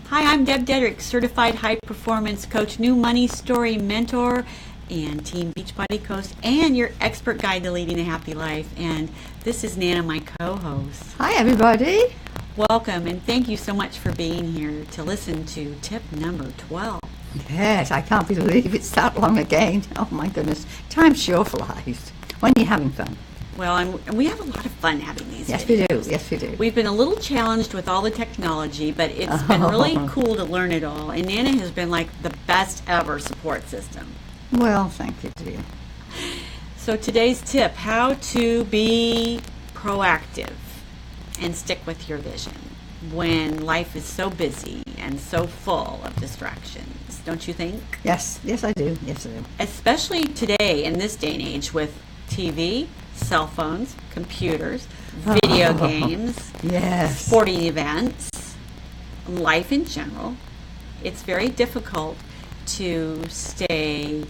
Hi, I'm Deb Dedrick, certified high performance coach, new money story mentor, and Team Beachbody Coach, and your expert guide to leading a happy life. And this is Nana, my co-host. Hi, everybody. Welcome, and thank you so much for being here to listen to tip number 12. Yes, I can't believe it's that long again. Oh my goodness, time sure flies when you're having fun. Well, and we have a lot of fun having these Yes, videos. we do. Yes, we do. We've been a little challenged with all the technology, but it's been really cool to learn it all. And Nana has been like the best ever support system. Well, thank you, dear. So today's tip, how to be proactive and stick with your vision when life is so busy and so full of distractions, don't you think? Yes, I do. Yes, I do. Especially today in this day and age with TV, cell phones, computers, video games, Yes. sporting events, life in general. It's very difficult to stay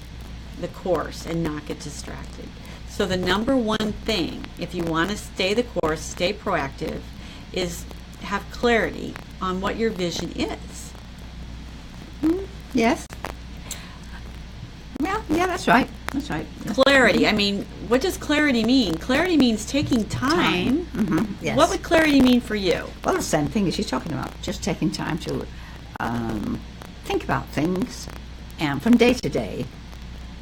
the course and not get distracted. So the number one thing, if you want to stay the course, stay proactive, is have clarity on what your vision is. Yes. Well, yeah, that's right. That's right. Clarity. I mean, what does clarity mean? Clarity means taking time. Yes. What would clarity mean for you? Well, the same thing as you're talking about. Just taking time to think about things from day to day.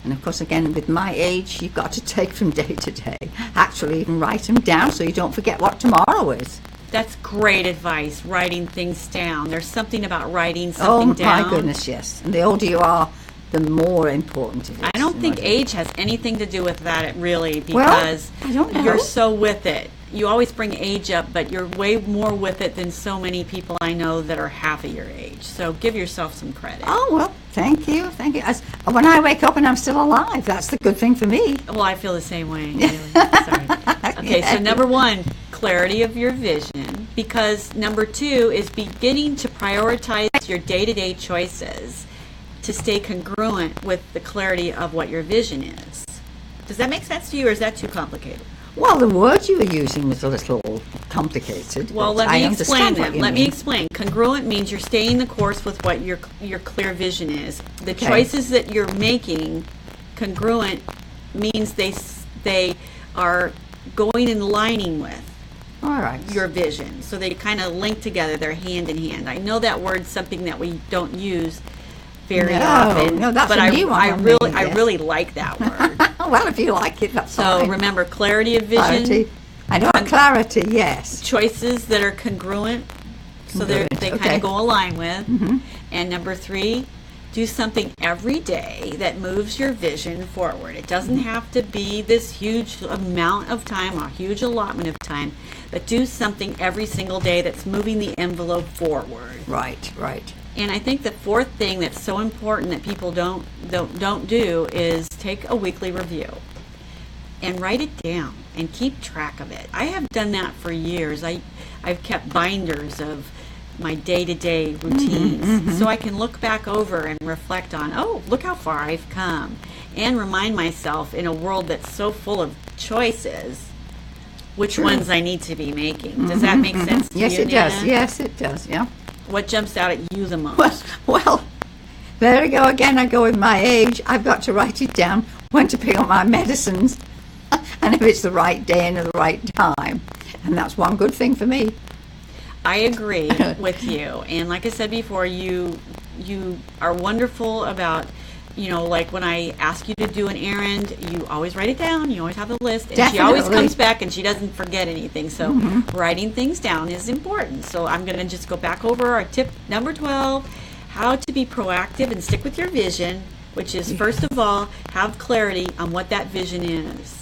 And of course, again, with my age, you've got to take from day to day. Actually, even write them down so you don't forget what tomorrow is. That's great advice, writing things down. There's something about writing something down. Oh, my goodness, yes. And the older you are, the more important it is. I don't think age has anything to do with that, really, because well, I don't know. You're so with it. You always bring age up, but you're way more with it than so many people I know that are half of your age. So give yourself some credit. Oh, well, thank you. Thank you. When I wake up and I'm still alive, that's the good thing for me. Well, I feel the same way. Really. Sorry. Okay, so number one, clarity of your vision, because number two is beginning to prioritize your day-to-day choices to stay congruent with the clarity of what your vision is. Does that make sense to you, or is that too complicated? Well, the word you were using was a little complicated. Well, let me explain them. Let me explain. Congruent means you're staying the course with what your clear vision is. The choices that you're making, congruent means they are going and aligning with all right. your vision. So they kind of link together. They're hand in hand. I know that word's something that we don't use very often. No, that's but a new one. I really like that word. Well, if you like it, that's fine. So remember, clarity of vision. Clarity. I know clarity, yes. Choices that are congruent, so they kind of go align with. And number three, do something every day that moves your vision forward. It doesn't have to be this huge amount of time or huge allotment of time, but do something every single day that's moving the envelope forward. Right. And I think the fourth thing that's so important that people don't do is take a weekly review and write it down and keep track of it. I have done that for years. I've kept binders of my day-to-day routines so I can look back over and reflect on, oh, look how far I've come, and remind myself in a world that's so full of choices which ones I need to be making. Does that make sense to you, Yes, it Nana? does. Yes, it does, yeah. What jumps out at you the most? Well, there we go again. I go with my age. I've got to write it down when to pick up my medicines and if it's the right day and the right time. And that's one good thing for me. I agree with you. And like I said before, you are wonderful about, like when I ask you to do an errand, you always write it down. You always have a list. And she always comes back and she doesn't forget anything. So writing things down is important. So I'm going to just go back over our tip number 12, how to be proactive and stick with your vision, which is, first of all, have clarity on what that vision is.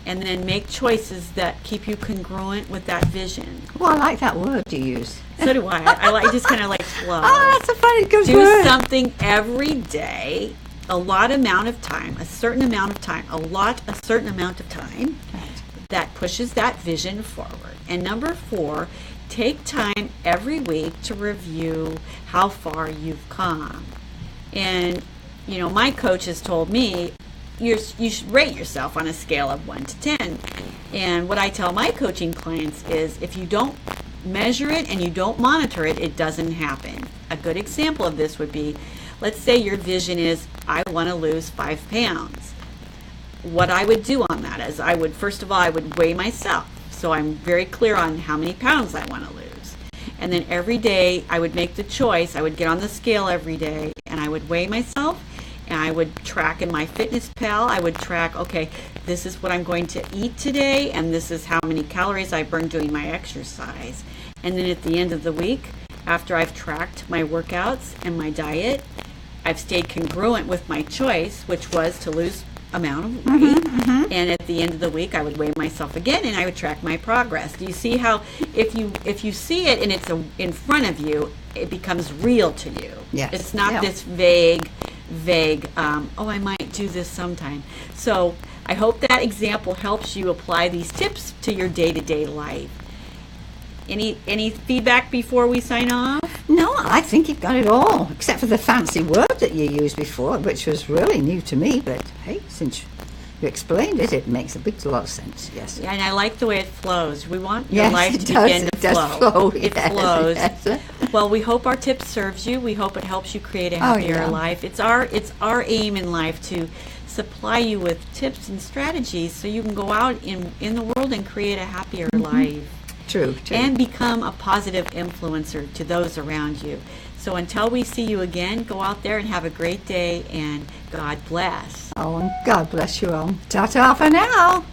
And then make choices that keep you congruent with that vision. Well, I like that word you use. So do I. I just kind of like flow. Oh, that's a funny good Do word. something every day, a certain amount of time, that pushes that vision forward. And number 4, take time every week to review how far you've come. And, my coach has told me, you should rate yourself on a scale of 1 to 10. And what I tell my coaching clients is, if you don't measure it and you don't monitor it, it doesn't happen. a good example of this would be, let's say your vision is, I want to lose 5 pounds. What I would do on that is first of all, I would weigh myself. So I'm very clear on how many pounds I want to lose. And then every day I would make the choice. I would get on the scale every day and I would weigh myself, and I would track in my Fitness Pal. I would track, okay, this is what I'm going to eat today, and this is how many calories I burned doing my exercise. And then at the end of the week, after I've tracked my workouts and my diet, I've stayed congruent with my choice, which was to lose amount of weight. And at the end of the week, I would weigh myself again and I would track my progress. Do you see how if you see it and it's in front of you, it becomes real to you? Yes. It's not this vague, I might do this sometime. So I hope that example helps you apply these tips to your day-to-day life. Any feedback before we sign off? No, I think you've got it all, except for the fancy word that you used before, which was really new to me. But hey, since you explained it, it makes a big lot of sense. Yes. Yeah, and I like the way it flows. We want your life to begin to flow. flow. It Yes, flows. yes. Well, we hope our tip serves you. We hope it helps you create a happier life. It's our aim in life to supply you with tips and strategies so you can go out in the world and create a happier life. True. And become a positive influencer to those around you. So until we see you again, go out there and have a great day, and God bless. Oh, and God bless you all. Ta-ta for now.